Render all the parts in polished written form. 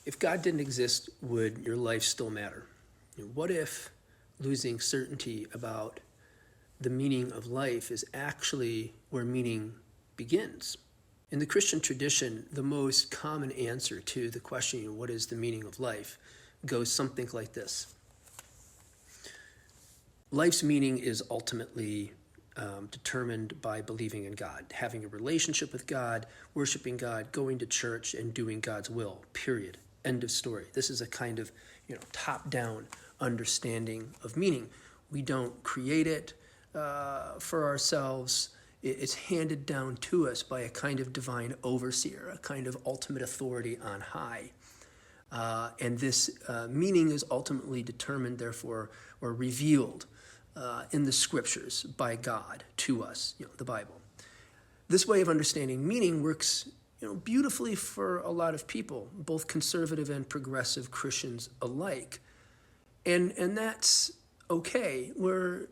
If God didn't exist, would your life still matter? What if losing certainty about the meaning of life is actually where meaning begins? In the Christian tradition, the most common answer to the question, what is the meaning of life, goes something like this. Life's meaning is ultimately determined by believing in God, having a relationship with God, worshiping God, going to church, and doing God's will, period. End of story. This is a kind of top-down understanding of meaning. We don't create it for ourselves. It's handed down to us by a kind of divine overseer, a kind of ultimate authority on high. And this meaning is ultimately determined, therefore, or revealed in the scriptures by God to us, the Bible. This way of understanding meaning works beautifully for a lot of people, both conservative and progressive Christians alike. And that's okay. Where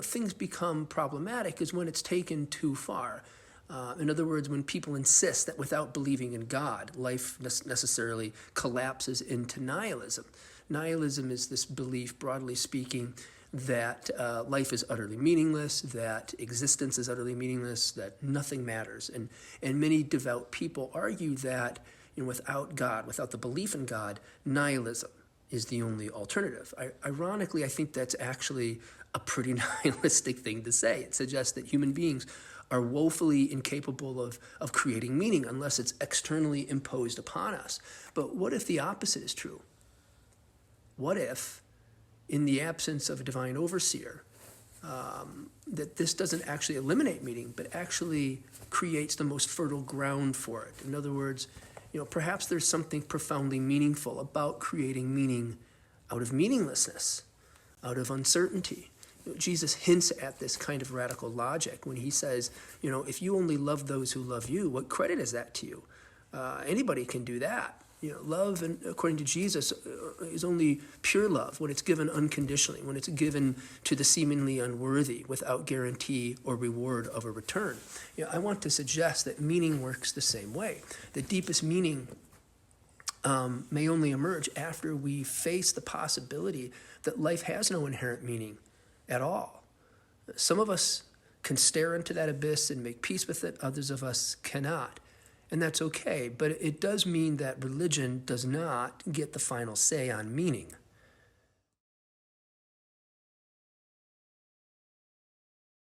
things become problematic is when it's taken too far. In other words, when people insist that without believing in God, life necessarily collapses into nihilism. Nihilism is this belief, broadly speaking, that life is utterly meaningless, that existence is utterly meaningless, that nothing matters. And many devout people argue that without God, without the belief in God, nihilism is the only alternative. Ironically, I think that's actually a pretty nihilistic thing to say. It suggests that human beings are woefully incapable of creating meaning unless it's externally imposed upon us. But what if the opposite is true? What if, in the absence of a divine overseer, that this doesn't actually eliminate meaning, but actually creates the most fertile ground for it? In other words, perhaps there's something profoundly meaningful about creating meaning out of meaninglessness, out of uncertainty. Jesus hints at this kind of radical logic when he says, if you only love those who love you, what credit is that to you? Anybody can do that. Love, and according to Jesus, is only pure love when it's given unconditionally, when it's given to the seemingly unworthy without guarantee or reward of a return. I want to suggest that meaning works the same way. The deepest meaning may only emerge after we face the possibility that life has no inherent meaning at all. Some of us can stare into that abyss and make peace with it. Others of us cannot. And that's okay, but it does mean that religion does not get the final say on meaning.